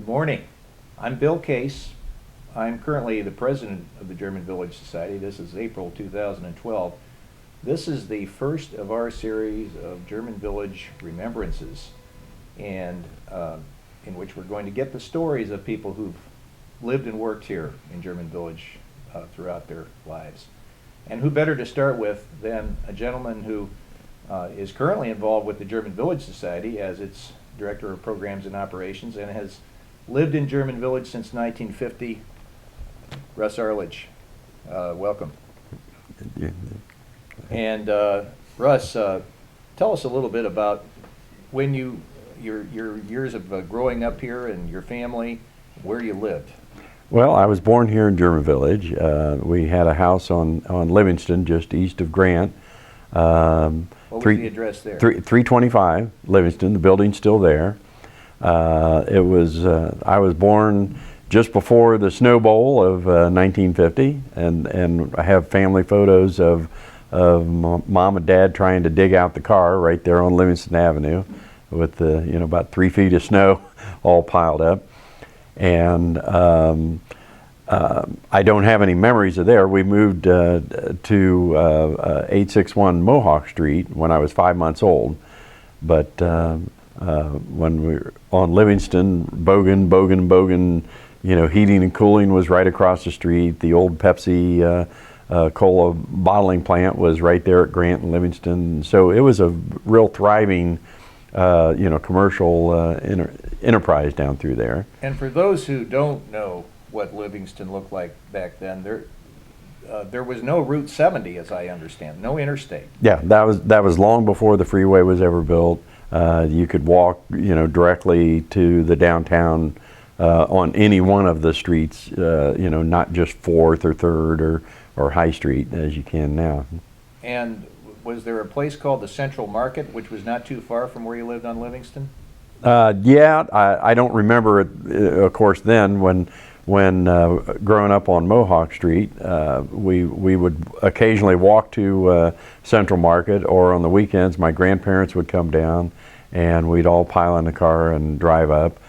Good morning. I'm Bill Case. I'm currently the president of the German Village Society. This is April 2012. This is the first of our series of German Village remembrances, and in which we're going to get the stories of people who've lived and worked here in German Village throughout their lives. And who better to start with than a gentleman who is currently involved with the German Village Society as its Director of Programs and Operations and has lived in German Village since 1950, Russ Arledge. Welcome. And Russ, tell us a little bit about when your years of growing up here and your family, where you lived. Well, I was born here in German Village. We had a house on Livingston, just east of Grant. What was the address there? 325 Livingston. The building's still there. I was born just before the Snow Bowl of 1950, and I have family photos of mom and dad trying to dig out the car right there on Livingston Avenue, with about 3 feet of snow all piled up. And I don't have any memories of there. We moved to 861 Mohawk Street when I was 5 months old, but when we were on Livingston, Bogan, heating and cooling was right across the street. The old Pepsi cola bottling plant was right there at Grant and Livingston. So it was a real thriving, commercial enterprise down through there. And for those who don't know what Livingston looked like back then, there was no Route 70, as I understand, no interstate. Yeah, that was long before the freeway was ever built. You could walk, directly to the downtown on any one of the streets, not just 4th or 3rd or High Street as you can now. And was there a place called the Central Market, which was not too far from where you lived on Livingston? Yeah, I don't remember it, of course, then when growing up on Mohawk Street, we would occasionally walk to Central Market, or on the weekends my grandparents would come down and we'd all pile in the car and drive up.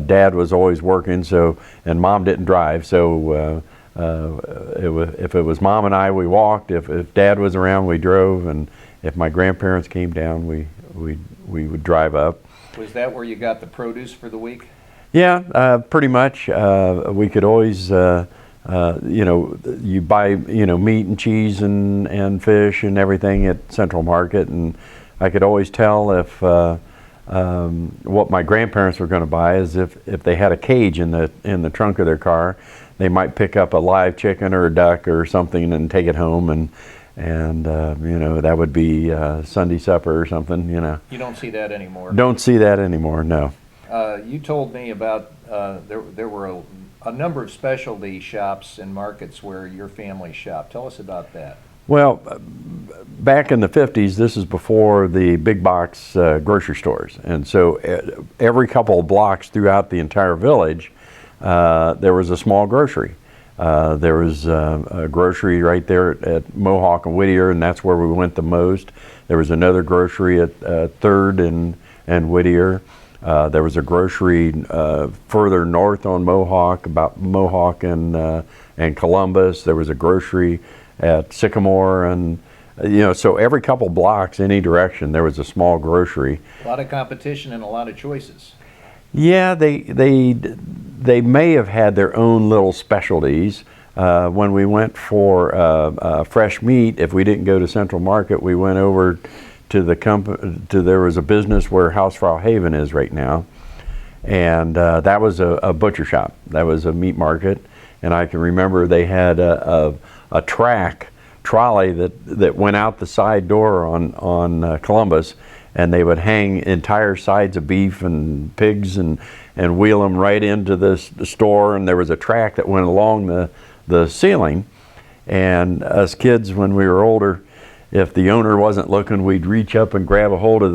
Dad was always working, and Mom didn't drive, so if it was Mom and I, we walked. If Dad was around, we drove, and if my grandparents came down, we would drive up. Was that where you got the produce for the week? Yeah, pretty much. We could always, you buy, meat and cheese and fish and everything at Central Market, and I could always tell if what my grandparents were going to buy is if they had a cage in the trunk of their car, they might pick up a live chicken or a duck or something and take it home, and that would be Sunday supper or something. You don't see that anymore. Don't see that anymore. No. You told me about there were a number of specialty shops and markets where your family shopped. Tell us about that. Well, back in the 50s, this is before the big box grocery stores, and so every couple of blocks throughout the entire village, there was a small grocery. There was a grocery right there at Mohawk and Whittier, and that's where we went the most. There was another grocery at 3rd and Whittier. There was a grocery further north on Mohawk, about Mohawk and Columbus. There was a grocery at Sycamore, and so every couple blocks, any direction, there was a small grocery. A lot of competition and a lot of choices. Yeah, they may have had their own little specialties. When we went for fresh meat, if we didn't go to Central Market, we went over to there was a business where Hausfrau Haven is right now, and that was a butcher shop. That was a meat market, and I can remember they had a trolley that went out the side door on Columbus, and they would hang entire sides of beef and pigs and wheel them right into the store, and there was a track that went along the ceiling, and us kids, when we were older, if the owner wasn't looking, we'd reach up and grab a hold of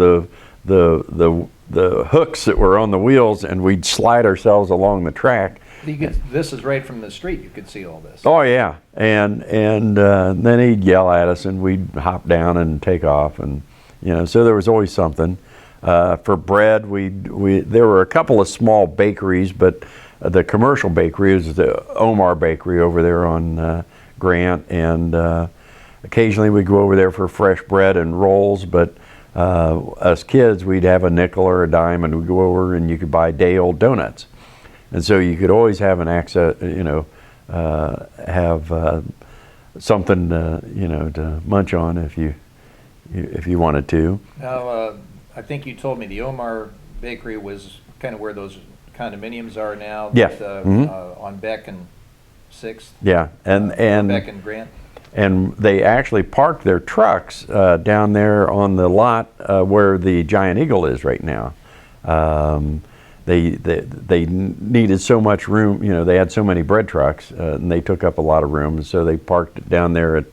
the hooks that were on the wheels, and we'd slide ourselves along the track. This is right from the street. You could see all this. Oh yeah, and then he'd yell at us, and we'd hop down and take off, and so there was always something. For bread, there were a couple of small bakeries, but the commercial bakery is the Omar Bakery over there on Grant, and occasionally we'd go over there for fresh bread and rolls, but us kids, we'd have a nickel or a dime, and we'd go over and you could buy day-old donuts. And so you could always have an access, have something, to munch on if you wanted to. Now, I think you told me the Omar Bakery was kind of where those condominiums are now. Yeah. On Beck and 6th. Yeah, and Beck and Grant. And they actually parked their trucks down there on the lot where the Giant Eagle is right now. They needed so much room, they had so many bread trucks, and they took up a lot of room, and so they parked it down there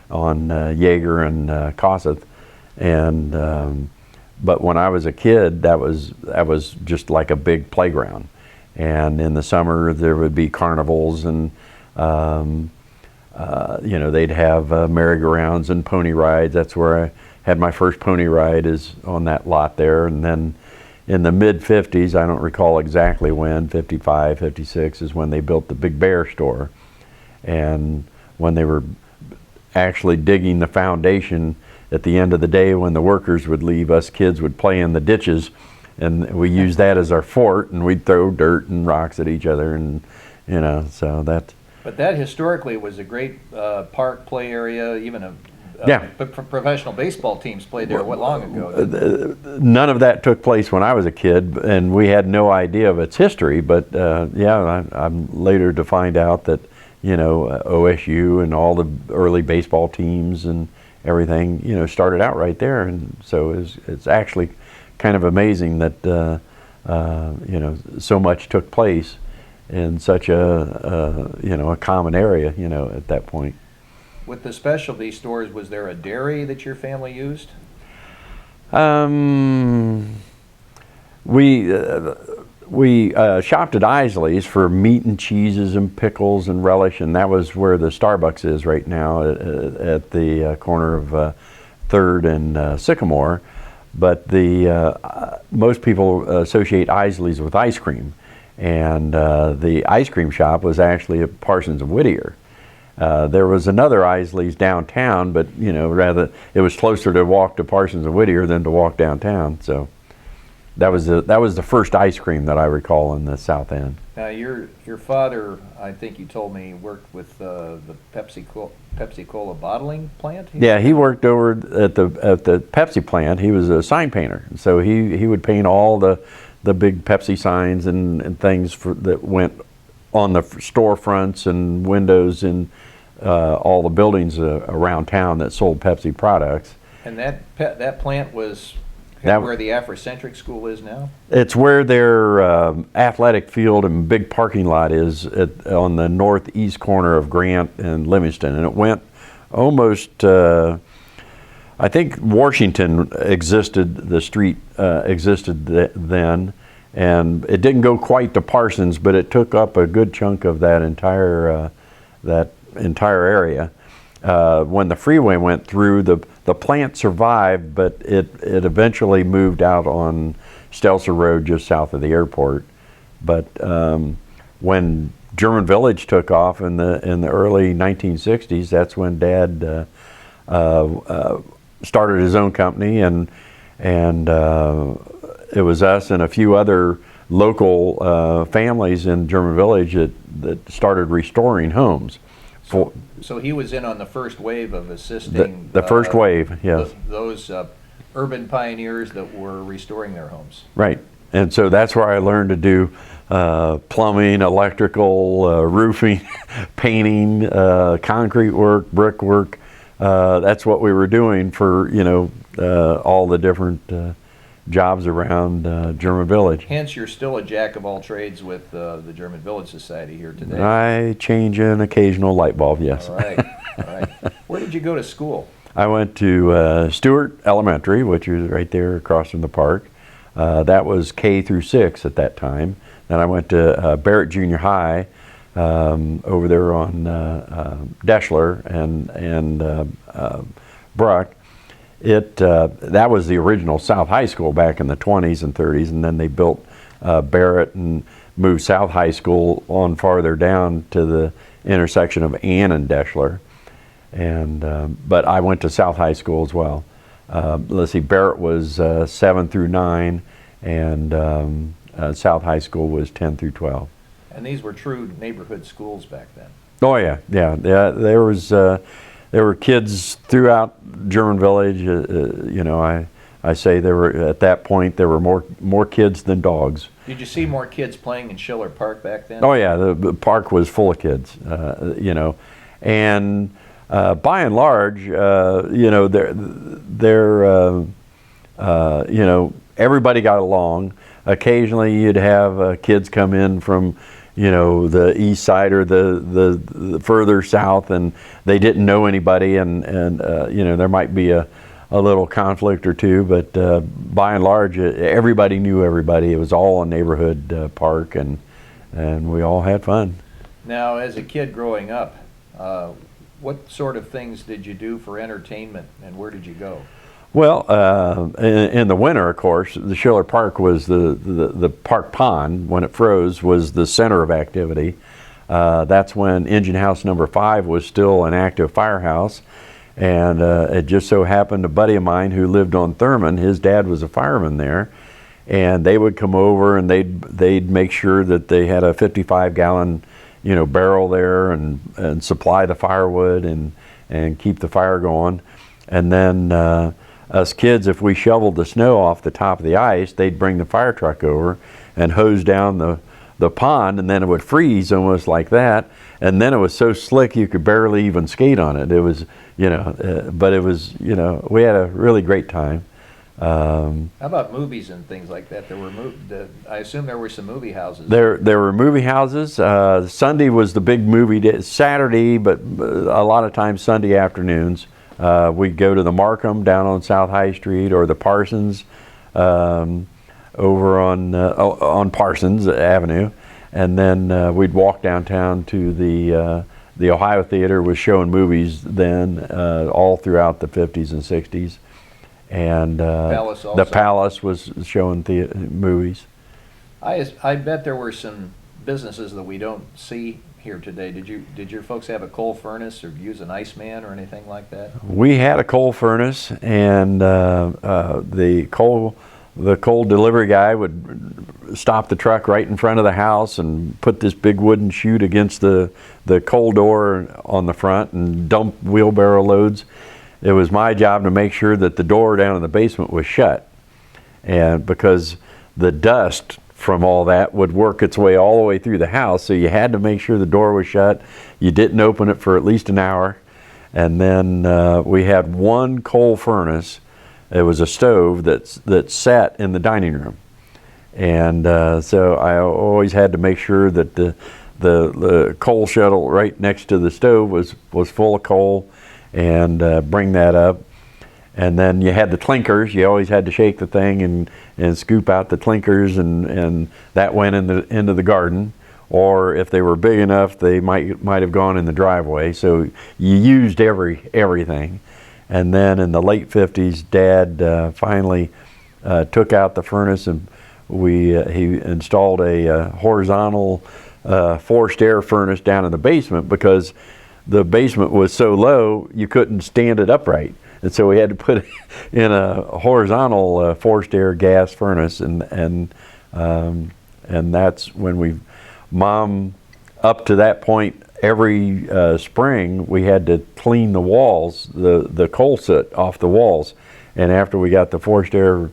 on Jaeger and Kossuth. And but when I was a kid, that was just like a big playground. And in the summer there would be carnivals, and they'd have merry-go-rounds and pony rides. That's where I had my first pony ride, is on that lot there. And then in the mid-50s, I don't recall exactly when, 55, 56, is when they built the Big Bear store. And when they were actually digging the foundation, at the end of the day when the workers would leave, us kids would play in the ditches, and we used that as our fort, and we'd throw dirt and rocks at each other, and so that. But that historically was a great park play area. Even professional baseball teams played there. What long ago? None of that took place when I was a kid, and we had no idea of its history. But I'm later to find out that OSU and all the early baseball teams and everything started out right there, and so it's actually kind of amazing that so much took place in such a common area at that point. With the specialty stores, was there a dairy that your family used? We shopped at Isleys for meat and cheeses and pickles and relish, and that was where the Starbucks is right now at the corner of 3rd and Sycamore. But most people associate Isleys with ice cream, and the ice cream shop was actually at Parsons and Whittier. There was another Isleys downtown, but rather it was closer to walk to Parsons and Whittier than to walk downtown. So that was the first ice cream that I recall in the South End. Now your father, I think you told me, worked with the Pepsi Cola bottling plant. Yeah, he worked over at the Pepsi plant. He was a sign painter, so he would paint all the big Pepsi signs and things that went on the storefronts and windows in all the buildings around town that sold Pepsi products. And that plant was where the Afrocentric School is now? It's where their athletic field and big parking lot is on the northeast corner of Grant and Livingston. And it went almost, I think Washington existed, the street existed then. And it didn't go quite to Parsons, but it took up a good chunk of that entire area. When the freeway went through, the plant survived, but it eventually moved out on Stelzer Road just south of the airport. But when German Village took off in the early 1960s, that's when Dad started his own company, and it was us and a few other local families in German Village that started restoring homes. So he was in on the first wave of assisting the first wave, yes. Those urban pioneers that were restoring their homes. Right, and so that's where I learned to do plumbing, electrical, roofing, painting, concrete work, brickwork. That's what we were doing for all the different jobs around German Village. Hence, you're still a jack of all trades with the German Village Society here today. I change an occasional light bulb, yes. All right. Where did you go to school? I went to Stewart Elementary, which is right there across from the park. That was K through 6 at that time. Then I went to Barrett Junior High over there on Deschler and Bruck. that was the original South High School back in the 20s and 30s, and then they built Barrett and moved South High School on farther down to the intersection of Ann and Deschler. And but I went to South High School as well. Let's see, Barrett was 7 through 9, and South High School was 10 through 12. And these were true neighborhood schools back then. Oh yeah. There were kids throughout German Village. You know, I say there were, at that point, there were more kids than dogs. Did you see more kids playing in Schiller Park back then? Oh yeah, the park was full of kids. You know, and by and large, you know, you know, everybody got along. Occasionally, you'd have kids come in from, you know, the east side or the further south, and they didn't know anybody, and you know, there might be a little conflict or two, but by and large, everybody knew everybody. It was all a neighborhood park, and we all had fun. Now, as a kid growing up, what sort of things did you do for entertainment, and where did you go? Well, in the winter, of course, the Schiller Park was the park pond, when it froze, was the center of activity. That's when Engine House number 5 was still an active firehouse. And it just so happened a buddy of mine who lived on Thurman, his dad was a fireman there. And they would come over and they'd make sure that they had a 55-gallon, you know, barrel there and supply the firewood and keep the fire going. And then us kids, if we shoveled the snow off the top of the ice, they'd bring the fire truck over and hose down the pond, and then it would freeze almost like that. And then it was so slick you could barely even skate on it. It was, you know, but it was, you know, we had a really great time. How about movies and things like that? There were I assume there were some movie houses. There were movie houses. Sunday was the big movie day. Saturday, but a lot of times Sunday afternoons. We'd go to the Markham down on South High Street, or the Parsons over on Parsons Avenue, and then we'd walk downtown to the Ohio Theater. Was showing movies then all throughout the 50s and 60s, and the Palace was showing movies. I bet there were some businesses that we don't see here today. Did your folks have a coal furnace or use an Iceman or anything like that? We had a coal furnace, and the coal delivery guy would stop the truck right in front of the house and put this big wooden chute against the coal door on the front and dump wheelbarrow loads. It was my job to make sure that the door down in the basement was shut, and because the dust from all that would work its way all the way through the house, so you had to make sure the door was shut. You didn't open it for at least an hour. And then we had one coal furnace. It was a stove that sat in the dining room, and so I always had to make sure that the coal shuttle right next to the stove was full of coal, and bring that up. And then you had the clinkers. You always had to shake the thing and scoop out the clinkers, and that went into the garden. Or if they were big enough, they might have gone in the driveway. So you used everything. And then in the late 50s, Dad finally took out the furnace, and he installed a horizontal forced air furnace down in the basement, because the basement was so low you couldn't stand it upright. And so we had to put it in a horizontal forced air gas furnace, and that's when Mom, up to that point, every spring we had to clean the walls, the coal soot off the walls, and after we got the forced air,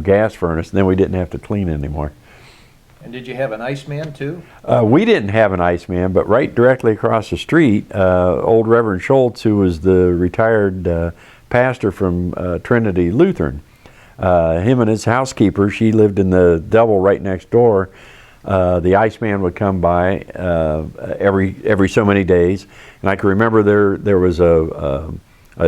gas furnace, then we didn't have to clean anymore. And did you have an Iceman too? We didn't have an Iceman, but right directly across the street, old Reverend Schultz, who was the retired pastor from Trinity Lutheran, him and his housekeeper, she lived in the double right next door. The Iceman would come by every so many days, and I can remember there was a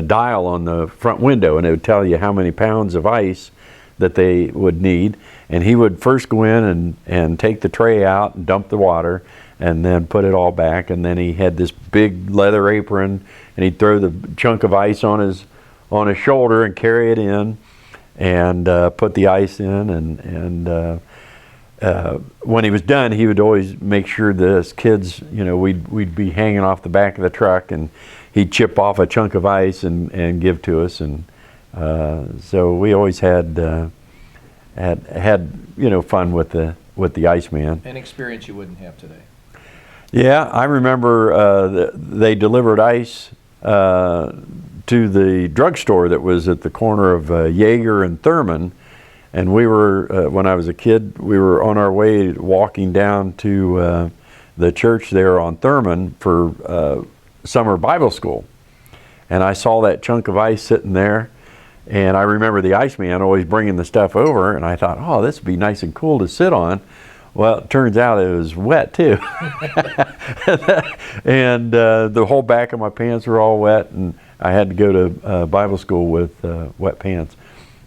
dial on the front window, and it would tell you how many pounds of ice that they would need. And he would first go in and take the tray out and dump the water, and then put it all back. And then he had this big leather apron, and he'd throw the chunk of ice on on his shoulder and carry it in, and put the ice in, and when he was done, he would always make sure that us kids, we'd be hanging off the back of the truck, and he'd chip off a chunk of ice and give to us, and so we always had fun with the Iceman. An experience you wouldn't have today. Yeah, I remember they delivered ice to the drugstore that was at the corner of Yeager and Thurman, and we were, when I was a kid, we were on our way walking down to the church there on Thurman for summer Bible school, and I saw that chunk of ice sitting there, and I remember the Iceman always bringing the stuff over, and I thought, oh, this would be nice and cool to sit on. Well, it turns out it was wet too. And the whole back of my pants were all wet, and I had to go to Bible school with wet pants.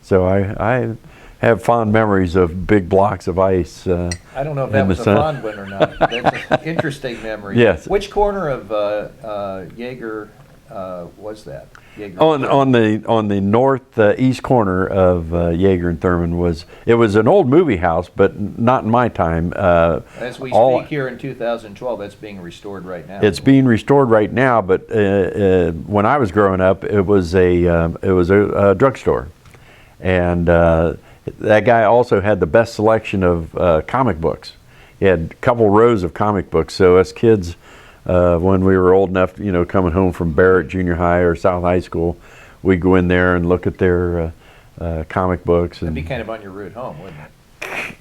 So I have fond memories of big blocks of ice. I don't know if that was a fond one or not. That's an interesting memory. Yes. Which corner of Yeager was that? Yeager. On the northeast corner of Yeager and Thurman was an old movie house, but not in my time. As we speak here in 2012, that's being restored right now. It's being restored right now, but when I was growing up, it was a drugstore, and that guy also had the best selection of comic books. He had a couple rows of comic books, so us kids, when we were old enough, coming home from Barrett Junior High or South High School, we'd go in there and look at their comic books. That'd be kind of on your route home, wouldn't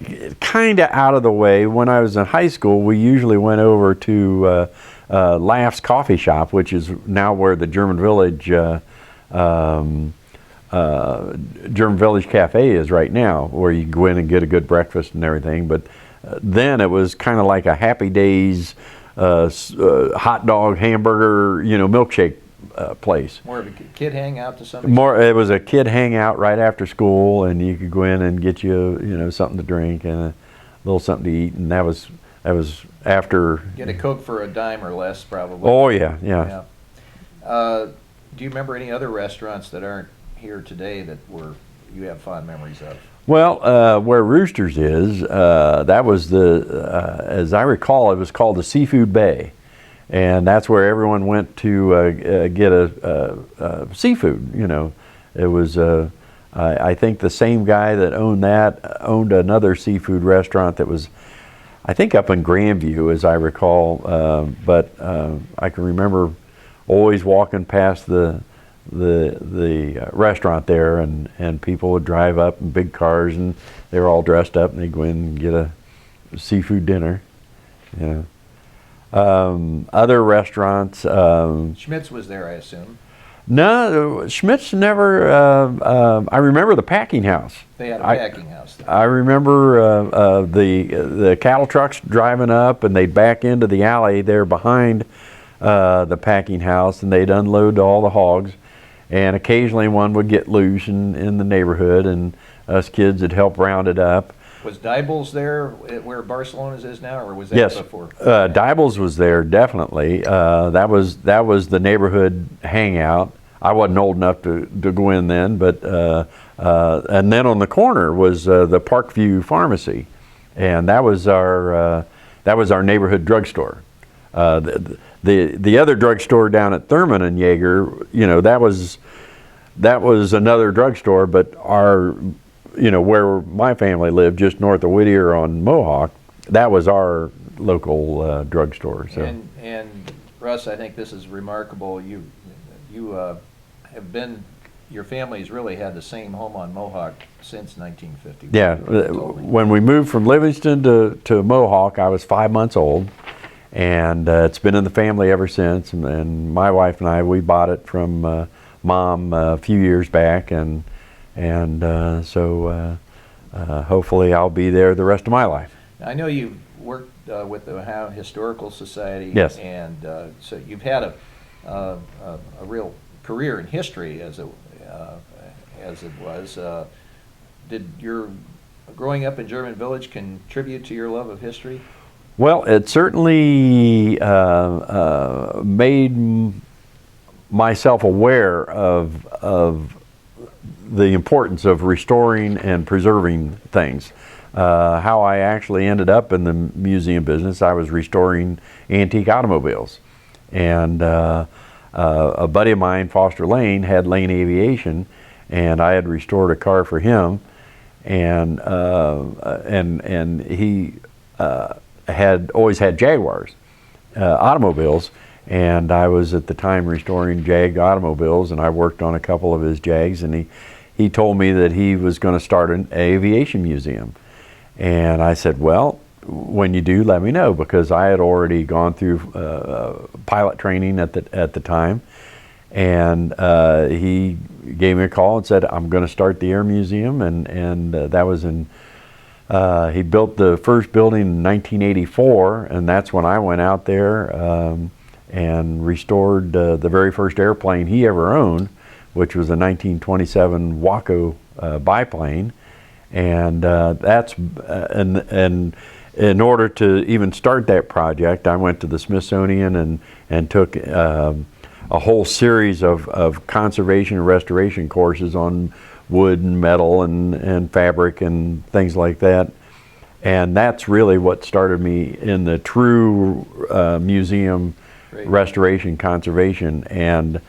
it? Kind of out of the way. When I was in high school, we usually went over to Laugh's Coffee Shop, which is now where the German Village Cafe is right now, where you go in and get a good breakfast and everything. But then it was kind of like a Happy Days hot dog, hamburger, milkshake place. More of a kid hangout to some extent? It was a kid hangout right after school, and you could go in and get you, something to drink and a little something to eat, and that was after. Get a Coke for a dime or less, probably. Oh yeah. Do you remember any other restaurants that aren't here today that you have fond memories of? Well, where Roosters is, that was as I recall, it was called the Seafood Bay, and that's where everyone went to get a seafood. It was I think the same guy that owned another seafood restaurant that was, I think, up in Grandview, as I recall. But I can remember always walking past the restaurant there, and people would drive up in big cars, and they were all dressed up, and they'd go in and get a seafood dinner. Other restaurants. Schmidt's was there, I assume. No, Schmidt's never. I remember the packing house. They had a packing house there. I remember the cattle trucks driving up, and they'd back into the alley there behind the packing house, and they'd unload all the hogs. And occasionally one would get loose in the neighborhood, and us kids would help round it up. Was Dibel's there where Barcelona's is now, or was that before? Yes, Dibel's was there, definitely. That was the neighborhood hangout. I wasn't old enough to go in then, but and then on the corner was the Parkview Pharmacy, and that was our neighborhood drugstore. The other drugstore down at Thurman and Yeager, that was another drugstore, but where my family lived, just north of Whittier on Mohawk, that was our local drugstore. So. And Russ, I think this is remarkable. You have been, your family's really had the same home on Mohawk since 1950. Yeah, when we moved from Livingston to Mohawk, I was 5 months old. And it's been in the family ever since. And my wife and I, we bought it from Mom a few years back, and so hopefully I'll be there the rest of my life. I know you've worked with the Ohio Historical Society. Yes. And so you've had a real career in history, as it was. Did your growing up in German Village contribute to your love of history? Well, it certainly made myself aware of the importance of restoring and preserving things. How I actually ended up in the museum business, I was restoring antique automobiles. And a buddy of mine, Foster Lane, had Lane Aviation, and I had restored a car for him. And he had always had Jaguars automobiles, and I was at the time restoring Jag automobiles, and I worked on a couple of his Jags, and he told me that he was going to start an aviation museum. And I said, well, when you do, let me know, because I had already gone through pilot training at the time. And he gave me a call and said, I'm going to start the Air Museum, and that was in, he built the first building in 1984, and that's when I went out there and restored the very first airplane he ever owned, which was a 1927 Waco biplane. And and in order to even start that project, I went to the Smithsonian and took a whole series of conservation and restoration courses on wood and metal and fabric and things like that. And that's really what started me in the true museum restoration conservation. And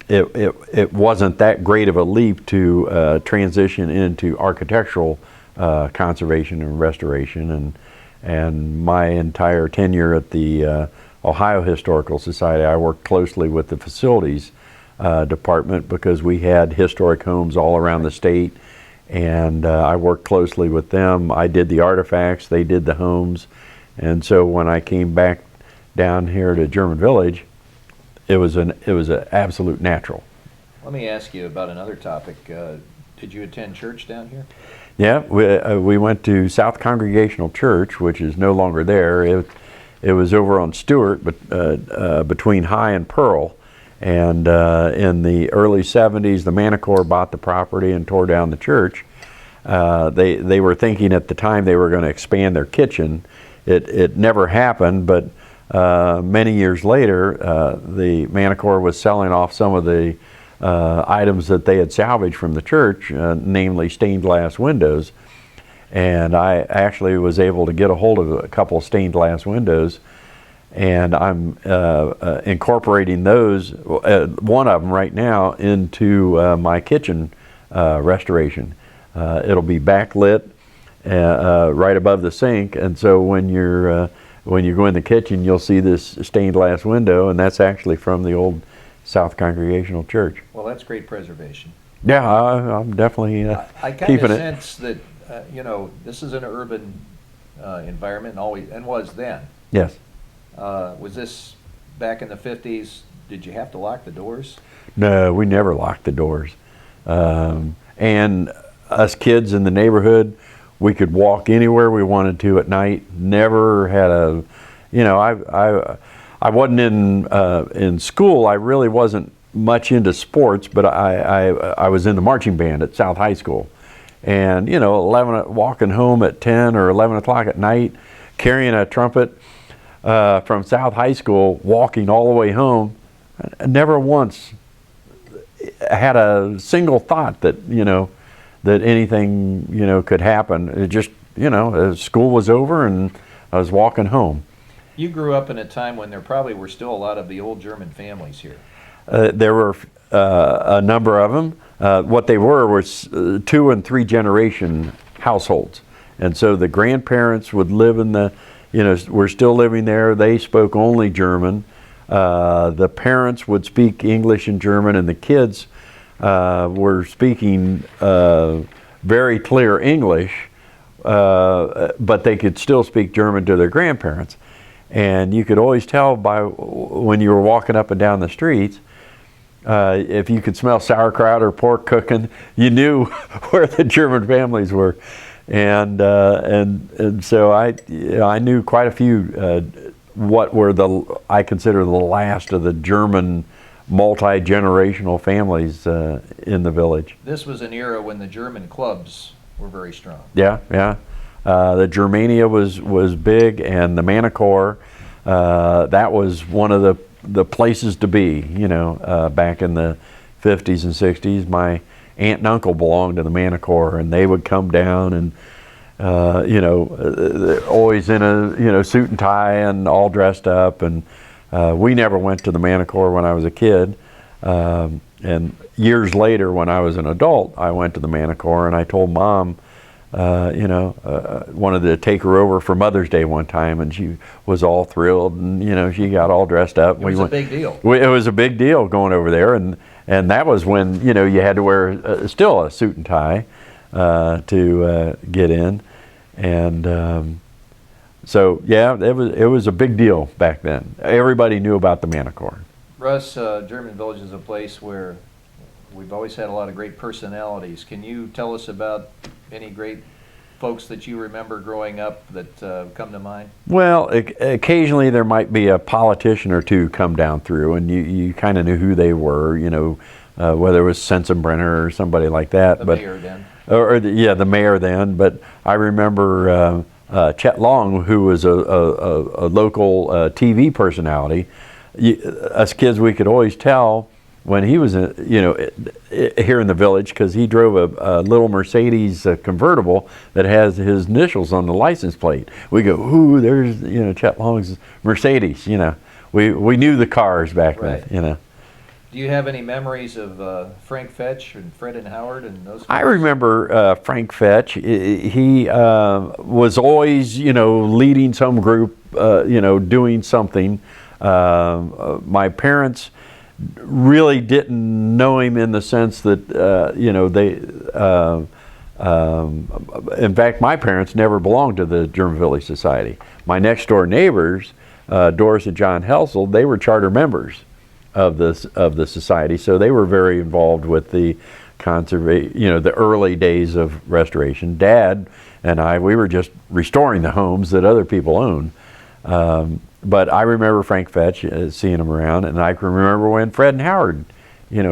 it wasn't that great of a leap to transition into architectural conservation and restoration. And my entire tenure at the Ohio Historical Society, I worked closely with the facilities department, because we had historic homes all around the state, and I worked closely with them. I did the artifacts, they did the homes. And so when I came back down here to German Village, it was an absolute natural. Let me ask you about another topic. Did you attend church down here? Yeah, we went to South Congregational Church, which is no longer there. It was over on Stewart, but between High and Pearl. And in the early 70s, the Manticore bought the property and tore down the church. They were thinking at the time they were going to expand their kitchen. It never happened, but many years later, the Manticore was selling off some of the items that they had salvaged from the church, namely stained glass windows. And I actually was able to get a hold of a couple of stained glass windows, and I'm incorporating those, one of them right now, into my kitchen restoration. It'll be backlit right above the sink, and so when you go in the kitchen, you'll see this stained glass window, and that's actually from the old South Congregational Church. Well, that's great preservation. Yeah, I'm definitely I kind keeping of it. sense that this is an urban environment, and always was then. Yes. Was this back in the 50s? Did you have to lock the doors? No, we never locked the doors. And us kids in the neighborhood, we could walk anywhere we wanted to at night. Never had I wasn't in school. I really wasn't much into sports, but I was in the marching band at South High School. And walking home at 10 or 11 o'clock at night, carrying a trumpet from South High School, walking all the way home, I never once had a single thought that anything could happen. It just school was over and I was walking home. You grew up in a time when there probably were still a lot of the old German families here. There were a number of them. What they were was 2 and 3 generation households, and so the grandparents would live in were still living there. They spoke only German. The parents would speak English and German, and the kids were speaking very clear English, but they could still speak German to their grandparents. And you could always tell when you were walking up and down the streets, if you could smell sauerkraut or pork cooking, you knew where the German families were. And so I knew quite a few what were I consider the last of the German multi-generational families in the village. This was an era when the German clubs were very strong. Yeah. The Germania was big, and the Manticore, that was one of the places to be. Back in the 50s and 60s, my aunt and uncle belonged to the Manticore, and they would come down and always in a suit and tie and all dressed up. And we never went to the Manticore when I was a kid. And years later, when I was an adult, I went to the Manticore, and I told Mom, wanted to take her over for Mother's Day one time, and she was all thrilled, and she got all dressed up. It was a big deal. It was a big deal going over there, and that was when you had to wear still a suit and tie to get in, and so yeah, it was a big deal back then. Everybody knew about the Manticore. Russ, German Village is a place where we've always had a lot of great personalities. Can you tell us about any great folks that you remember growing up that come to mind? Well, occasionally there might be a politician or two come down through, and you kind of knew who they were, whether it was Sensenbrenner or somebody like that. The mayor then. The mayor then. But I remember Chet Long, who was a local TV personality. Us kids, we could always tell when he was here in the village, because he drove a little Mercedes convertible that has his initials on the license plate. We go, ooh, there's Chet Long's Mercedes. We knew the cars back Right. then. Do you have any memories of Frank Fetch and Fred and Howard and those? I remember Frank Fetch. He was always leading some group, doing something. My parents really didn't know him in the sense that in fact, my parents never belonged to the German Village Society. My next door neighbors, Doris and John Helsel, they were charter members of the society, so they were very involved with the the early days of restoration. Dad and I, we were just restoring the homes that other people owned. But I remember Frank Fetch, seeing him around, and I can remember when Fred and Howard,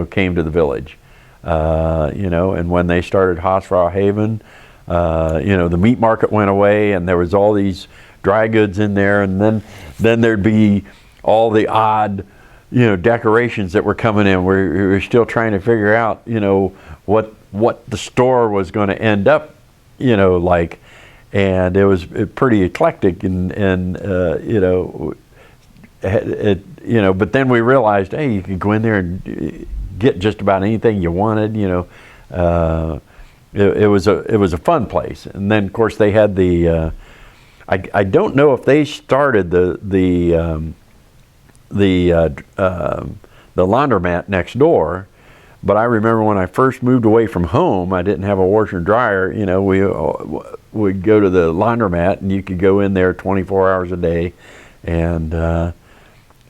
came to the village, and when they started Hosfrau Haven, the meat market went away, and there was all these dry goods in there, and then there'd be all the odd, decorations that were coming in. We were still trying to figure out, what the store was going to end up, like. And it was pretty eclectic, and but then we realized, hey, you could go in there and get just about anything you wanted. It was a fun place. And then of course they had the I don't know if they started the laundromat next door. But I remember when I first moved away from home, I didn't have a washer and dryer. We would go to the laundromat, and you could go in there 24 hours a day. And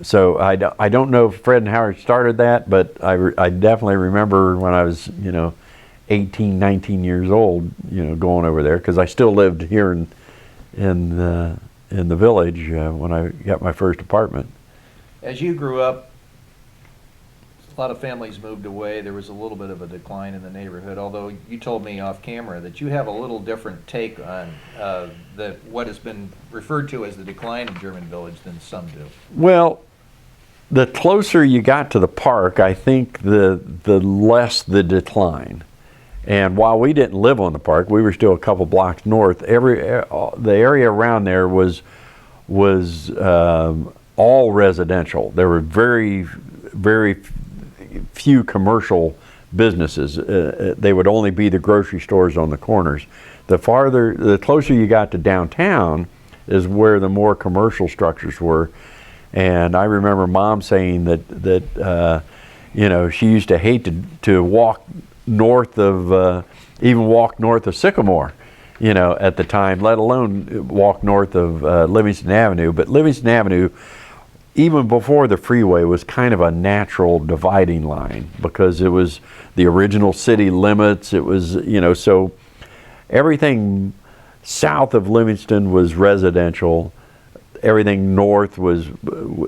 so I don't know if Fred and Howard started that, but I definitely remember when I was 18, 19 years old, going over there, because I still lived here in the village when I got my first apartment. As you grew up, a lot of families moved away. There was a little bit of a decline in the neighborhood, although you told me off camera that you have a little different take on what has been referred to as the decline of German Village than some do. Well, the closer you got to the park, I think the less the decline. And while we didn't live on the park, we were still a couple blocks north. The area around there was all residential. There were very, very few commercial businesses. They would only be the grocery stores on the corners. The closer you got to downtown is where the more commercial structures were. And I remember Mom saying that she used to hate to walk north of Sycamore, at the time, let alone walk north of Livingston Avenue. But Livingston Avenue, even before the freeway, was kind of a natural dividing line, because it was the original city limits. It was, so everything south of Livingston was residential. Everything north was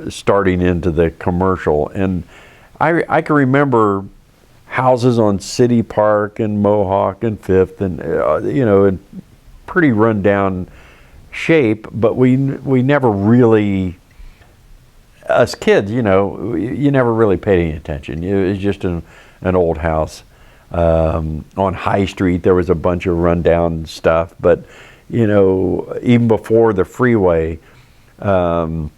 starting into the commercial. And I can remember houses on City Park and Mohawk and Fifth, and in pretty rundown shape, but we never really us kids, you never really paid any attention. It was just an old house. On High Street, there was a bunch of rundown stuff, but even before the freeway, there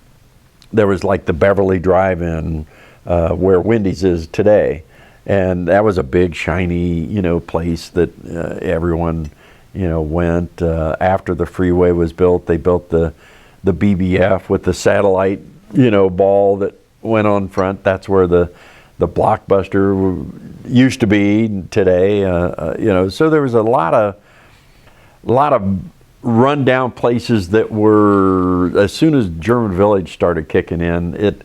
was like the Beverly Drive-In, where Wendy's is today, and that was a big shiny place that everyone went. After the freeway was built, they built the BBF with the satellite ball that went on front. That's where the Blockbuster used to be today. So there was a lot of rundown places that were, as soon as German Village started kicking in, it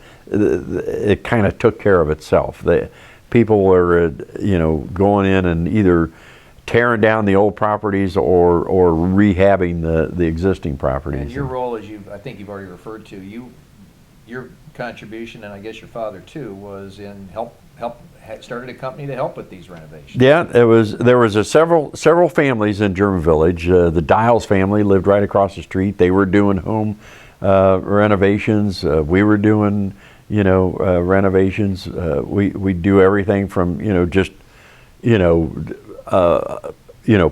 kind of took care of itself. People were going in and either tearing down the old properties or rehabbing the existing properties. And your role, as I think you've already referred to, your contribution, and I guess your father too, was in started a company to help with these renovations. Yeah, there was several families in German Village. The Dials family lived right across the street. They were doing home renovations. We were doing renovations. We do everything from just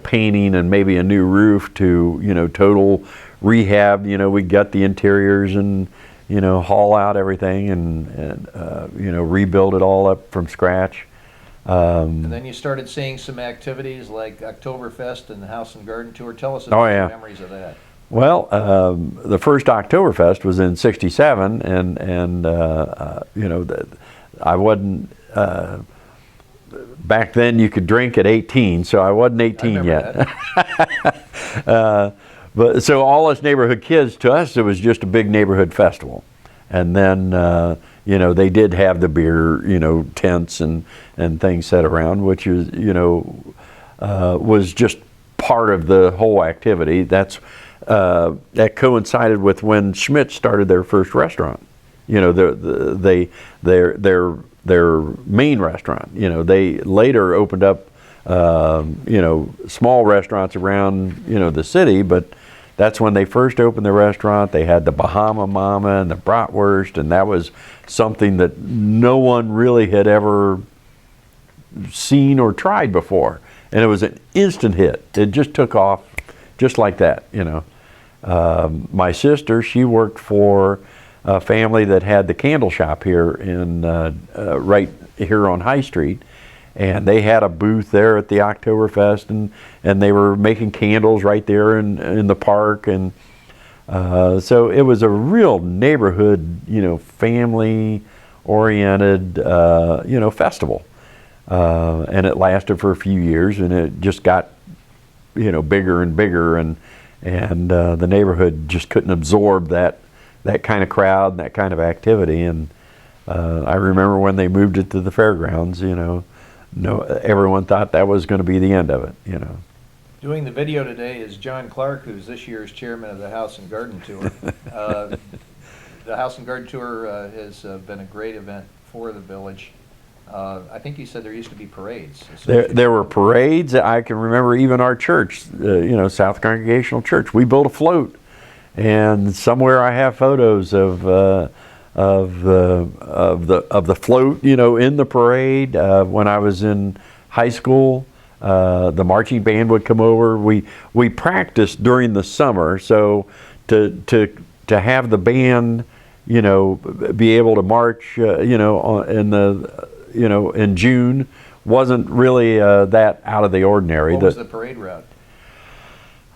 painting and maybe a new roof to total rehab. We got the interiors and haul out everything and rebuild it all up from scratch. And then you started seeing some activities like Oktoberfest and the House and Garden Tour. Tell us about your memories of that. Well, the first Oktoberfest was in '67, and I wasn't. Back then, you could drink at 18, so I wasn't 18 yet. But so all us neighborhood kids, to us, it was just a big neighborhood festival. And then, they did have the beer, tents and things set around, which is, was just part of the whole activity. That coincided with when Schmidt started their first restaurant. Their main restaurant. They later opened up, small restaurants around, the city, but that's when they first opened the restaurant. They had the Bahama Mama and the bratwurst, and that was something that no one really had ever seen or tried before. And it was an instant hit. It just took off just like that, My sister, she worked for a family that had the candle shop here right here on High Street, and they had a booth there at the Oktoberfest, and they were making candles right there in the park, and so it was a real neighborhood, family oriented, festival, and it lasted for a few years, and it just got bigger and bigger, and the neighborhood just couldn't absorb that kind of crowd and that kind of activity. And I remember when they moved it to the fairgrounds, everyone thought that was going to be the end of it, Doing the video today is John Clark, who's this year's chairman of the House and Garden Tour. The House and Garden Tour has been a great event for the village. I think you said there used to be parades. There were parades. I can remember even our church, South Congregational Church. We built a float. And somewhere I have photos of the float, in the parade. When I was in high school, the marching band would come over. We practiced during the summer, so to have the band, be able to march, in June wasn't really that out of the ordinary. What was the parade route?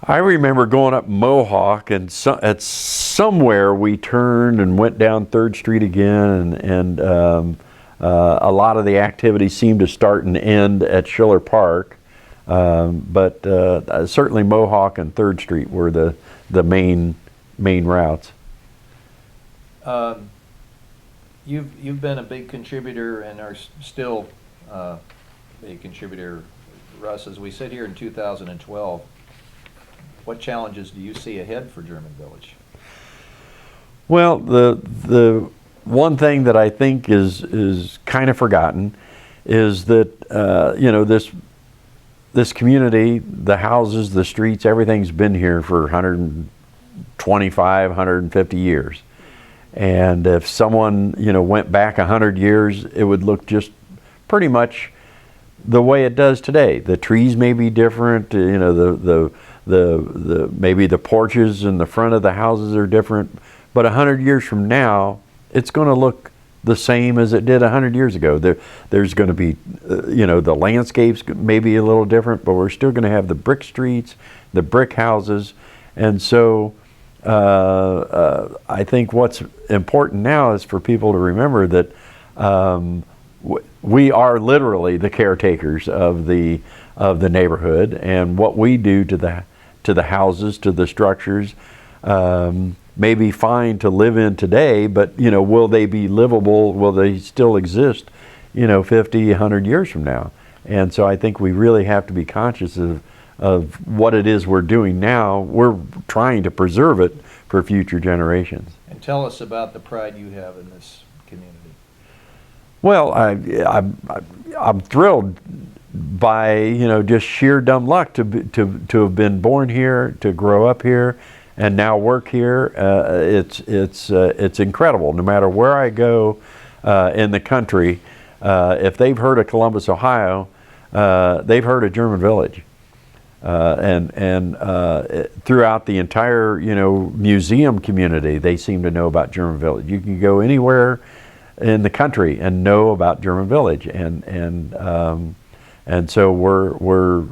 I remember going up Mohawk, and at somewhere we turned and went down 3rd Street again, and a lot of the activities seemed to start and end at Schiller Park, but certainly Mohawk and 3rd Street were the main routes. You've been a big contributor and are still a contributor, Russ, as we sit here in 2012. What challenges do you see ahead for German Village? Well, the one thing that I think is kind of forgotten is that this community, the houses, the streets, everything's been here for 125, 150 years, And if someone, went back 100 years, it would look just pretty much the way it does today. The trees may be different, the maybe the porches in the front of the houses are different, but 100 years from now, it's going to look the same as it did 100 years ago. There's going to be, the landscapes may be a little different, but we're still going to have the brick streets, the brick houses, and so I think what's important now is for people to remember that we are literally the caretakers of the neighborhood, and what we do to the houses, to the structures, may be fine to live in today, but will they be livable? Will they still exist 50, 100 years from now? And so I think we really have to be conscious of what it is we're doing now. We're trying to preserve it for future generations. And tell us about the pride you have in this community. Well, I'm thrilled by just sheer dumb luck to have been born here, to grow up here, and now work here. It's incredible. No matter where I go in the country, if they've heard of Columbus, Ohio, they've heard of German Village. And throughout the entire museum community, they seem to know about German Village. You can go anywhere in the country and know about German Village, and so we're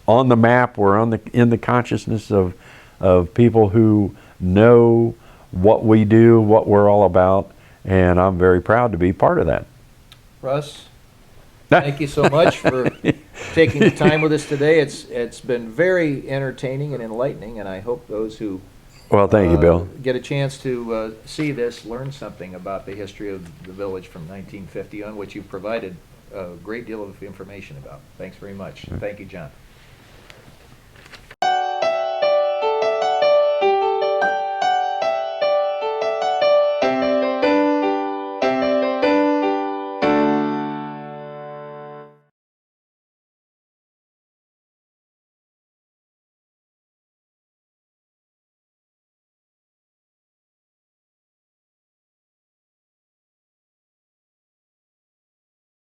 on the map. We're in the consciousness of people who know what we do, what we're all about, and I'm very proud to be part of that. Russ, thank you so much for taking the time with us today. It's been very entertaining and enlightening, and I hope those who well, thank you, Bill. Get a chance to see this, learn something about the history of the village from 1950 on, which you've provided a great deal of information about. Thanks very much. Thank you, John.